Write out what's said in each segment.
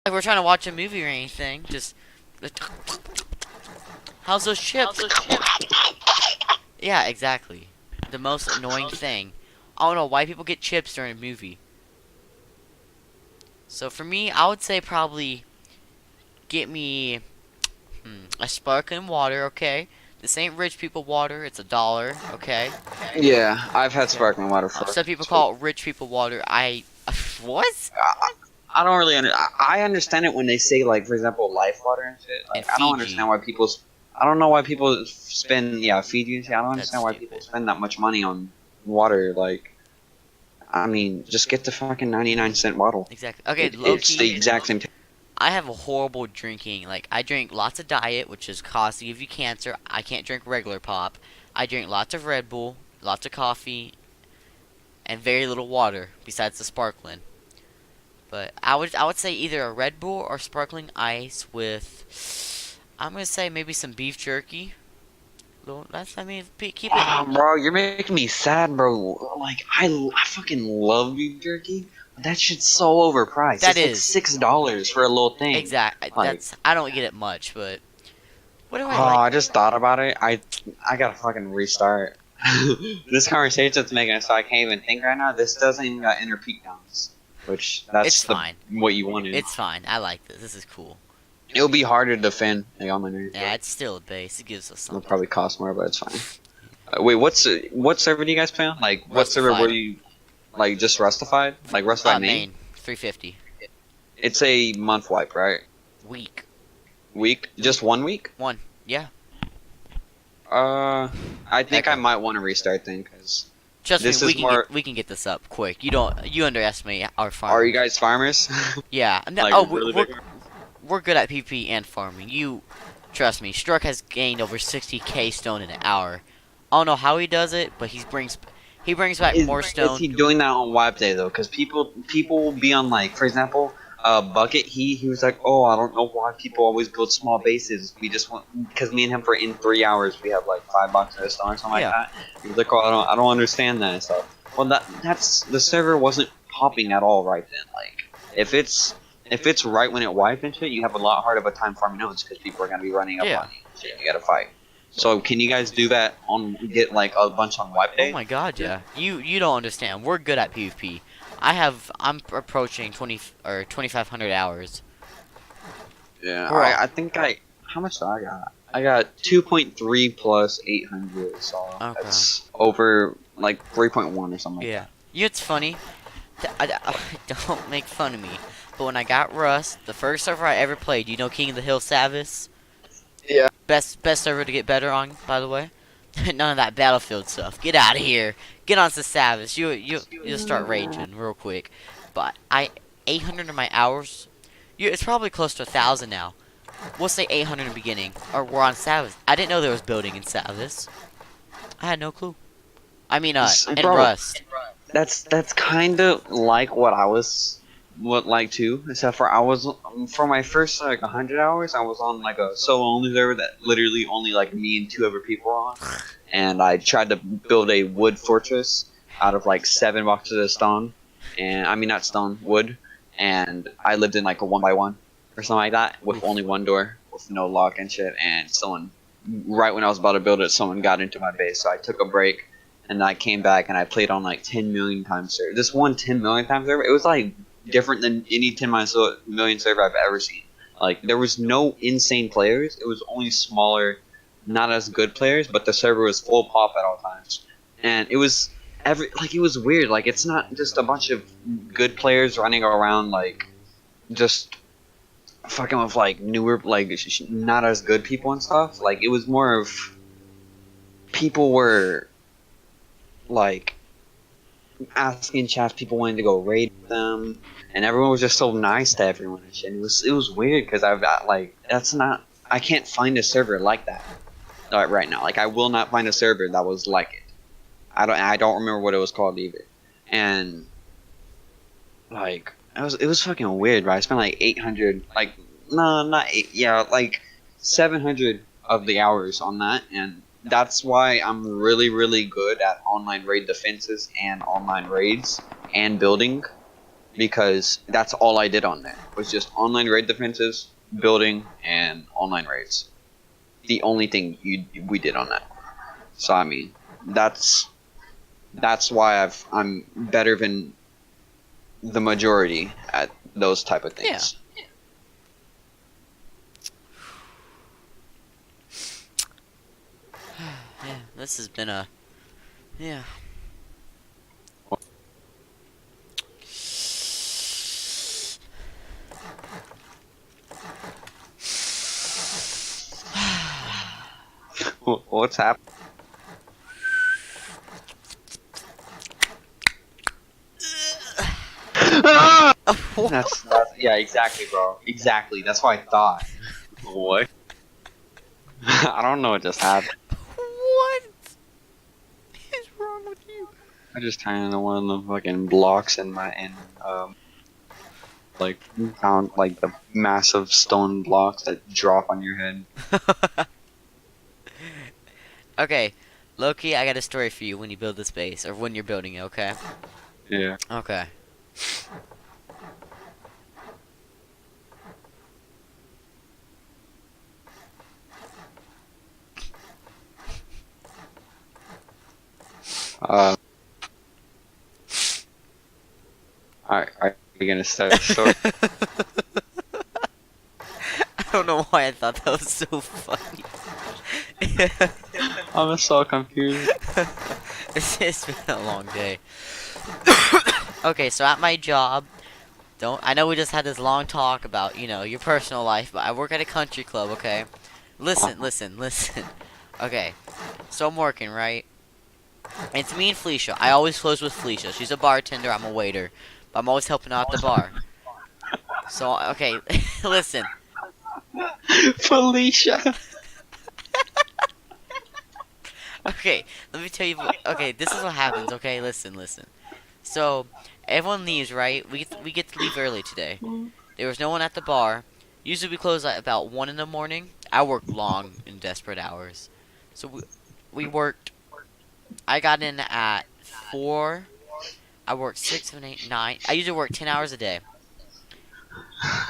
like we're trying to watch a movie or anything. Just how's those chips? Yeah, exactly. The most annoying thing. I don't know why people get chips during a movie. So for me, I would say probably get me a sparkling water, okay? This ain't rich people water, it's $1, okay? Yeah, I've had sparkling water for. Some people call it rich people water. What? I don't really I understand it when they say like, for example, life water and shit. And Like, I don't Fiji. understand why people. I don't know why people spend Fiji and shit. I don't That's understand why people stupid. spend that much money on water. Like, I mean, just get the fucking 99-cent bottle. Exactly. Okay, It's the Loki. exact same. I have a horrible drinking. Like, I drink lots of diet, which is cause to give you cancer. I can't drink regular pop. I drink lots of Red Bull, lots of coffee, and very little water besides the sparkling. But I would say either a Red Bull or sparkling ice with, I'm gonna say maybe some beef jerky. That's, I mean, keep it. Oh, bro, you're making me sad, bro. Like, I fucking love beef jerky. But that shit's so overpriced. That It's like is $6 for a little thing. exact. Like, I don't get it much, but what do oh, I like? I just thought about it. I gotta fucking restart. This conversation's making it so I can't even think right now. This doesn't even got inner peak downs, which It's that's the fine. what you wanted. It's fine. I like this. This is cool. It'll be harder to defend the online. Yeah, it's still a base. It gives us It'll something. probably cost more, but it's fine. Wait, what server do you guys play on? Like, what server were Rustified. you like? Just Rustified? Like Rustified main? Main 350 It's a month wipe, right? week Week? Just 1 week? one. Yeah. I think I Echo. might want to restart then, cause Trust this me, is more. we can get this up quick. You underestimate our farm. Are you guys farmers? Yeah. And Like, oh, really big? we're good at PvP and farming. You trust me. Struck has gained over 60k stone in an hour. I don't know how he does it, but he brings back more Is stone. he doing that on wipe day though? Because people will be on, like, for example, Bucket. He was like, oh, I don't know why people always build small bases. We just want, because me and him for in 3 hours we have like 5 boxes of stone or something Yeah. like that. He was like, oh, I don't understand that and stuff. Well, that's the server wasn't popping at all right then. Like, if it's right when it wiped and shit, you have a lot harder of a time farming nodes because people are gonna be running up Yeah. on you. Shit, you gotta fight. So can you guys do that on get like a bunch on wipe Oh day? my god, yeah. You don't understand. We're good at PvP. I'm approaching 20 or 2500 hours. Yeah, We're all- I think how much do I got? I got 2.3 plus 800, so Okay. that's over like 3.1 or something. Yeah. You know, it's funny. Don't make fun of me. But when I got Rust, the first server I ever played, you know King of the Hill Savis? Yeah. Best server to get better on, by the way. None of that Battlefield stuff. Get out of here. Get on to Savis. You'll start raging real quick. But 800 of my hours. It's probably close to 1,000 now. We'll say 800 in the beginning, or we're on Savis. I didn't know there was building in Savis. I had no clue. I mean, in Bro, Rust. that's kind of like what I was like too, except for I was for my first like 100 hours, I was on like a solo only server that literally only like me and two other people were on, and I tried to build a wood fortress out of like 7 boxes of stone, and I mean not stone, wood, and I lived in like a 1x1 or something like that with only one door with no lock and shit, and someone right when I was about to build it, someone got into my base, so I took a break. And I came back and I played on like 10 million times server. This one 10 million times server, it was like different than any 10 million server I've ever seen. Like, there was no insane players. It was only smaller, not as good players, but the server was full pop at all times. And it was it was weird. Like, it's not just a bunch of good players running around like just fucking with like newer, like not as good people and stuff. Like, it was more of people were like asking chats, people wanting to go raid them, and everyone was just so nice to everyone and shit. It was weird because I've got like I can't find a server like that right now. Like, I will not find a server that was like it. I don't remember what it was called either, and like it was fucking weird. Right, I spent like 800, like no, not eight, yeah, like 700 of the hours on that, and that's why I'm really, really good at online raid defenses and online raids and building. because that's all I did on there was just online raid defenses, building, and online raids. The only thing we did on that. So I mean, that's why I'm better than the majority at those type of things. Yeah, this has been a yeah. What's happening? That's yeah, exactly, bro. Exactly. That's what I thought. What? I don't know what just happened. What is wrong with you? I just turned into one of the fucking blocks like found like the massive stone blocks that drop on your head. Okay, Loki, I got a story for you when you build this base, or when you're building it, okay? Yeah. Okay. Are you gonna start a story? I don't know why I thought that was so funny. I'm so confused. It's been a long day. Okay, so at my job, I know we just had this long talk about, your personal life, but I work at a country club, okay? Listen. Okay, so I'm working, right? It's me and Felicia. I always close with Felicia. She's a bartender, I'm a waiter. But I'm always helping out at the bar. So, okay, listen. Felicia. Okay, let me tell you. Okay, this is what happens. Okay, listen. So everyone leaves, right? We get to leave early today. There was no one at the bar. Usually we close at about 1 in the morning. I work long and desperate hours, so we worked. I got in at 4. I worked 6, 7, 8, 9. I usually work 10 hours a day,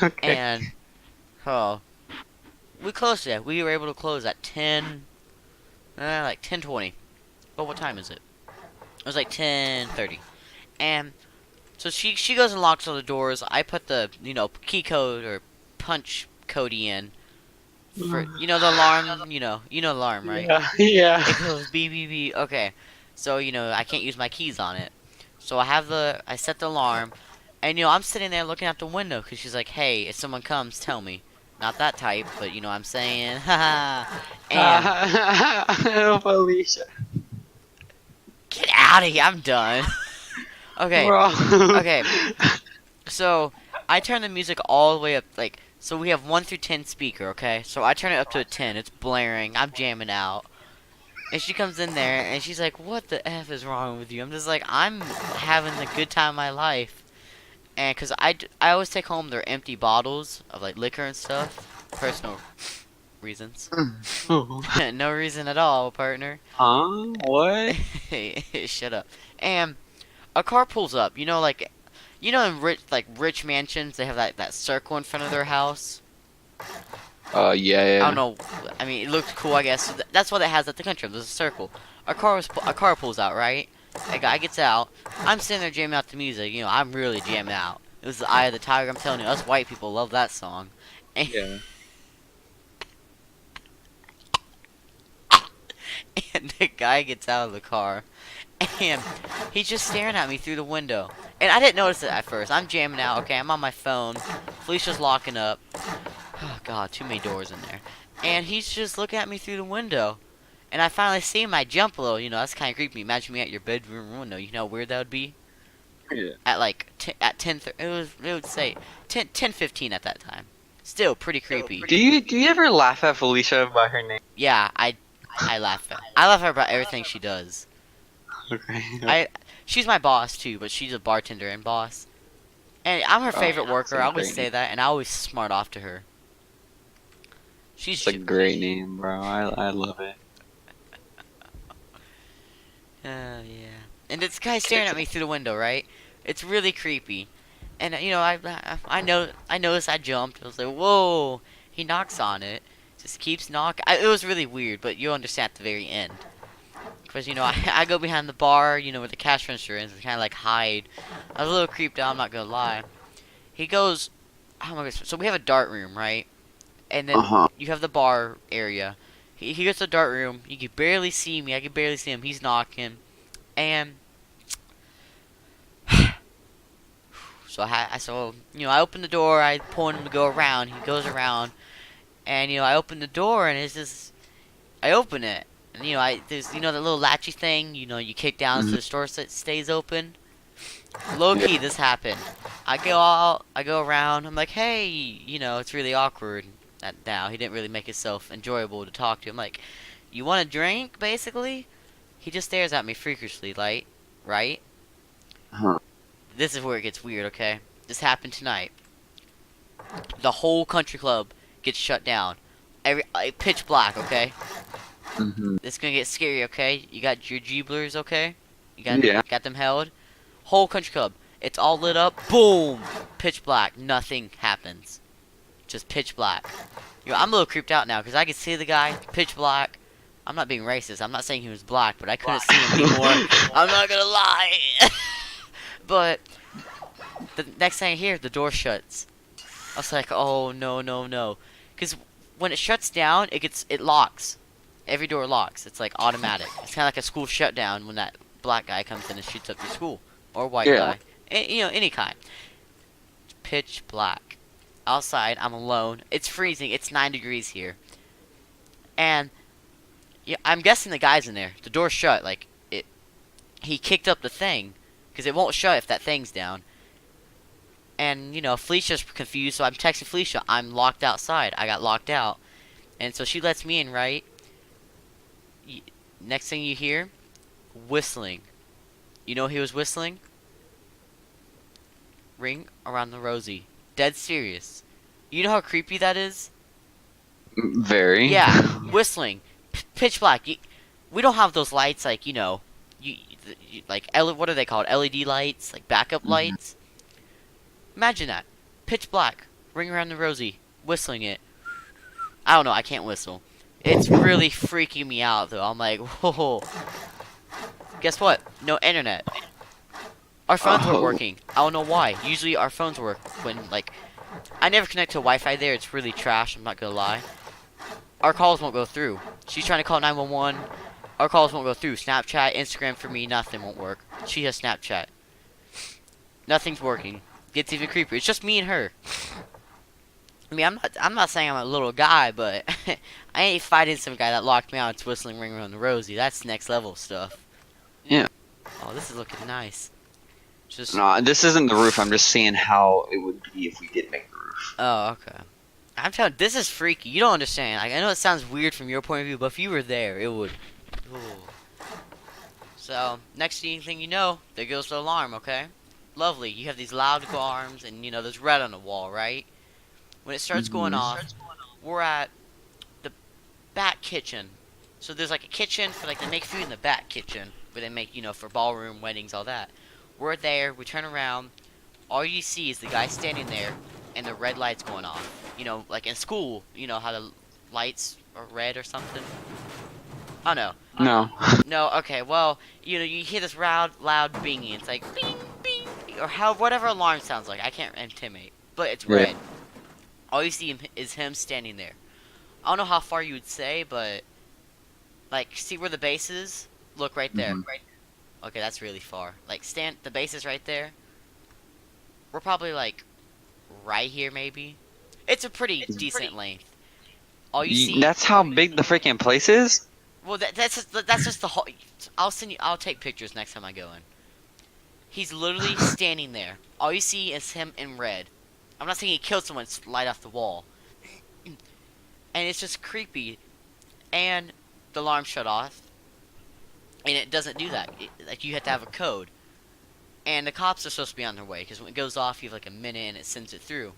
Okay. and we closed today. We were able to close at 10. Like 10:20. But what time is it? It was like 10:30. And so she goes and locks all the doors. I put the, key code or punch codey in for, the alarm, the alarm, right? Yeah. It goes beep beep beep. Okay. So, I can't use my keys on it. So I set the alarm, and I'm sitting there looking out the window cuz she's like, "Hey, if someone comes, tell me." Not that type, but I'm saying, haha. And Felicia. get out of here. I'm done. Okay. Bro. Okay. So, I turn the music all the way up, so we have 1 through 10 speaker, okay? So I turn it up to a 10. It's blaring. I'm jamming out. And she comes in there, and she's like, "What the F is wrong with you?" I'm just like, I'm having the good time of my life. And, because I always take home their empty bottles of, liquor and stuff. Personal reasons. No reason at all, partner. Huh? What? Hey, shut up. And a car pulls up. In rich mansions, they have that circle in front of their house. Yeah. I don't know. I mean, it looks cool, I guess. So that's what it has at the country club. There's a circle. A car pulls out, right? A guy gets out. I'm sitting there jamming out the music. I'm really jamming out. It was the Eye of the Tiger. I'm telling you, us white people love that song. And, Yeah. and the guy gets out of the car, and he's just staring at me through the window. And I didn't notice it at first. I'm jamming out. Okay, I'm on my phone. Felicia's locking up. Oh God, too many doors in there. And he's just looking at me through the window. And I finally see him. I jump a little. That's kind of creepy. Imagine me at your bedroom window. You know how weird that would be. Yeah. At at 10. It would say 10:15 at that time. Still pretty creepy. Do you ever laugh at Felicia by her name? Yeah, I laugh at. I love her about everything she does. Okay. She's my boss too, but she's a bartender and boss. And I'm her favorite worker. I always great say that, and I always smart off to her. It's a great name, bro. I love it. Yeah. And this guy's staring at me through the window, right? It's really creepy. And I noticed I jumped. I was like, whoa! He knocks on it, just keeps knocking. It was really weird, but you'll understand at the very end. Because I go behind the bar, where the cash register is, and kind of like hide. I was a little creeped out. I'm not gonna lie. He goes, oh my goodness. So we have a dart room, right? And Uh then huh. you have the bar area. He gets to the dart room. You can barely see me. I can barely see him. He's knocking, and I open the door. I point him to go around. He goes around, and I open the door, and it's just I open it, and there's that little latchy thing. You kick down so Mhm. the door stays open. Low key, this happened. I go around. I'm like, hey, it's really awkward. Now he didn't really make himself enjoyable to talk to. I'm like, you want a drink, basically? He just stares at me freakishly, like, right? Huh. This is where it gets weird, okay? This happened tonight. The whole country club gets shut down. Pitch black, okay? Mhm. It's gonna get scary, okay? You got your Jeeblers, okay? Yeah. Got them held. Whole country club. It's all lit up. Boom! Pitch black. Nothing happens. Just pitch black. I'm a little creeped out now because I can see the guy. Pitch black. I'm not being racist. I'm not saying he was black, but I couldn't see him anymore. I'm not gonna lie. But the next thing I hear, the door shuts. I was like, oh no no no, because when it shuts down, it locks. Every door locks. It's like automatic. It's kind of like a school shutdown when that black guy comes in and shoots up your school, or white Yeah. guy, any kind. It's pitch black. Outside, I'm alone. It's freezing. It's 9 degrees here, and yeah, I'm guessing the guy's in there. The door's shut. Like it, he kicked up the thing, because it won't shut if that thing's down. And Felicia's confused, so I'm texting Felicia. I'm locked outside. I got locked out, and so she lets me in. Right. Next thing you hear, whistling. You know he was whistling? Ring Around the Rosie. Dead serious. You know how creepy that is? Very. Yeah, whistling. Pitch black. We don't have those lights like, like, what are they called? LED lights? Like backup Mhm. lights? Imagine that. Pitch black. Ring Around the Rosie. Whistling it. I don't know, I can't whistle. It's really freaking me out, though. I'm like, whoa. Guess what? No internet. Our phones weren't Oh. working. I don't know why. Usually our phones work when, like, I never connect to Wi-Fi there. It's really trash. I'm not gonna lie. Our calls won't go through. She's trying to call 911. Our calls won't go through. Snapchat, Instagram for me, nothing won't work. She has Snapchat. Nothing's working. Gets even creepier. It's just me and her. I mean, I'm not saying I'm a little guy, but I ain't fighting some guy that locked me out. It's whistling Ring Around the Rosie. That's next level stuff. Yeah. Oh, this is looking nice. Just No, this isn't the roof. I'm just seeing how it would be if we did make the roof. Oh, okay. I'm telling this is freaky. You don't understand. Like, I know it sounds weird from your point of view, but if you were there, it would. Ooh. So, next thing you know, there goes the alarm, okay? Lovely. You have these loud alarms, and there's red on the wall, right? When it starts going Mhm. off, we're at the back kitchen. So there's like a kitchen for like they make food in the back kitchen, where they make for ballroom, weddings, all that. We're there. We turn around. All you see is the guy standing there, and the red lights going off. Like in school, how the lights are red or something. Oh no, No. no. Okay, well, you hear this loud binging. It's like bing, bing, or whatever alarm sounds like. I can't intimate, but it's Yeah. red. All you see is him standing there. I don't know how far you would say, but like, see where the base is? Look right there. Mhm. Right. Okay, that's really far. Like, the base is right there. We're probably like right here, maybe. It's a pretty decent length. All you see. That's how big the freaking place is? Well, that's just the whole. I'll take pictures next time I go in. He's literally standing there. All you see is him in red. I'm not saying he killed someone, light off the wall. And it's just creepy. And the alarm shut off. And it doesn't do that. Like, you have to have a code. And the cops are supposed to be on their way, because when it goes off, you have like a minute and it sends it through.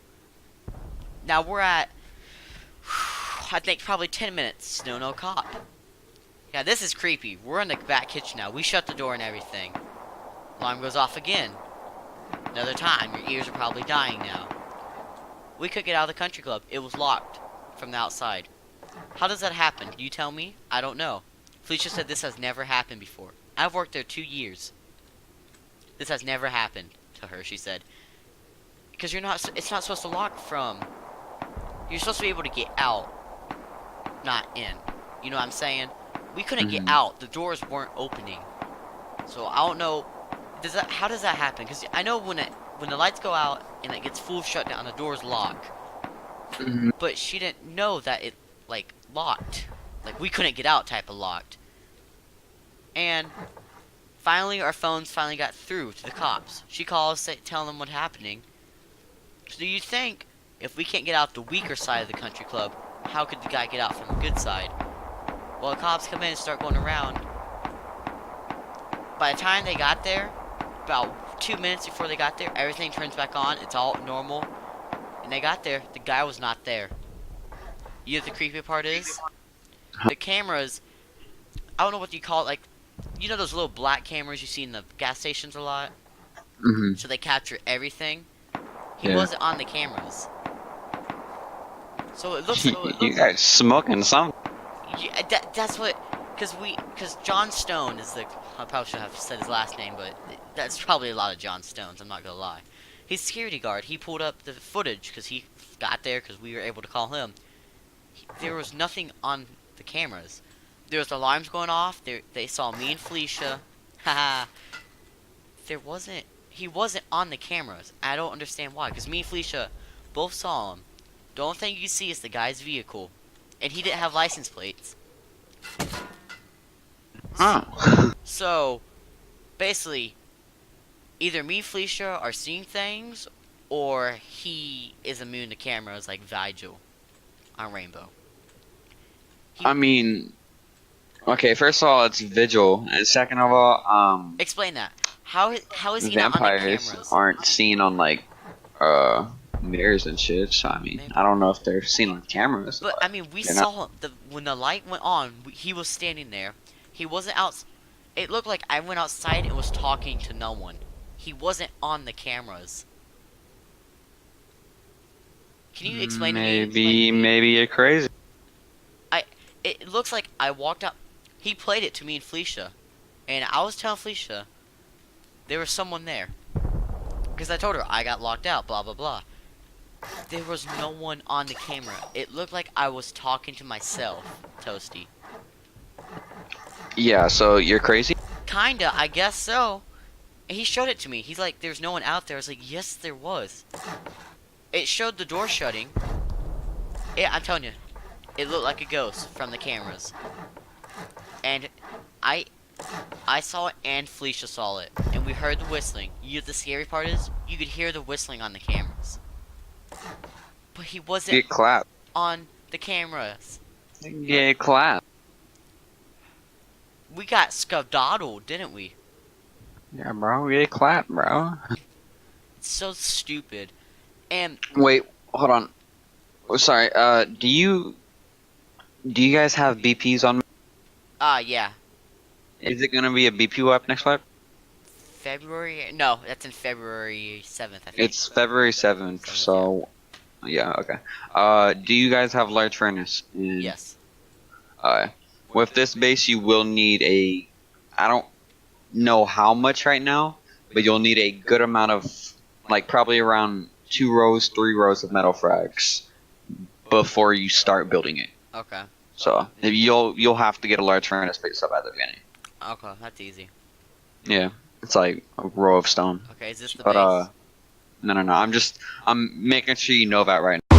Now we're at, I think, probably 10 minutes. Still no cop. Yeah, this is creepy. We're in the back kitchen now. We shut the door and everything. Alarm goes off again. Another time, your ears are probably dying now. We could get out of the country club. It was locked from the outside. How does that happen? You tell me? I don't know. Felicia said this has never happened before. I've worked there 2 years. This has never happened to her, she said. Because it's not supposed to lock from. You're supposed to be able to get out, not in. You know what I'm saying? We couldn't get out. The doors weren't opening. So I don't know. How does that happen? Because I know when the lights go out and it gets full shutdown, the doors lock. But she didn't know that it like locked. Like we couldn't get out type of locked. And finally our phones finally got through to the cops. She calls telling them what's happening. So do you think if we can't get out the weaker side of the country club, how could the guy get out from the good side? Well, the cops come in and start going around. By the time they got there, about 2 minutes before they got there, everything turns back on. It's all normal. And they got there. The guy was not there. You know what the creepy part is? The cameras, I don't know what you call it, like, you know those little black cameras you see in the gas stations a lot? So they capture everything. He wasn't on the cameras. So it looks like... You guys smoking something. Yeah, that's what... Because John Stone is the... I probably should have said his last name, but that's probably a lot of John Stones, I'm not gonna lie. He's security guard. He pulled up the footage because he got there because we were able to call him. There was nothing on the cameras. There was alarms going off. They saw me and Felicia. Haha. He wasn't on the cameras. I don't understand why. Because me and Felicia both saw him. The only thing you can see is the guy's vehicle. And he didn't have license plates. So, basically, either me and Felicia are seeing things, or he is immune to cameras like Vigil on Rainbow. I mean, okay, first of all, it's Vigil, and second of all, Explain that. How is he not on the vampires cameras? aren't seen on, like, mirrors and shit, so I mean, I don't know if they're seen on cameras. But I mean, we they're saw when the light went on. He was standing there. He wasn't out. It looked like I went outside and was talking to no one. He wasn't on the cameras. Can you explain to me? Maybe you're crazy. It looks like I walked up. He played it to me and Felicia, and I was telling Felicia there was someone there because I told her I got locked out. Blah blah blah. There was no one on the camera. It looked like I was talking to myself, Toasty. Yeah, so you're crazy? Kinda, I guess so. And he showed it to me. He's like, there's no one out there. I was like, yes, there was. It showed the door shutting. Yeah, I'm telling you. It looked like a ghost from the cameras. And I saw it and Felicia saw it. And we heard the whistling. You know the scary part is? You could hear the whistling on the cameras. But he wasn't Get clapped. on the cameras. Get clapped. We got skedaddled, didn't we? Yeah, bro, get clapped, bro. It's so stupid. And Wait, hold on. Oh, sorry, do you guys have BPs on? yeah. Is it gonna be a BP wipe next wipe? February? No, that's in February 7th, I think. It's February 7th, so... Yeah, okay. Do you guys have large furnace? Yes. With this base, you will need a... I don't know how much right now, but you'll need a good amount of... Like, probably around 2 rows, 3 rows of metal frags before you start building it. Okay. So, you'll have to get a large furnace base up at the beginning. Okay, that's easy. Yeah, it's like a row of stone. Okay, is this the But, base? no, I'm making sure you know that right now.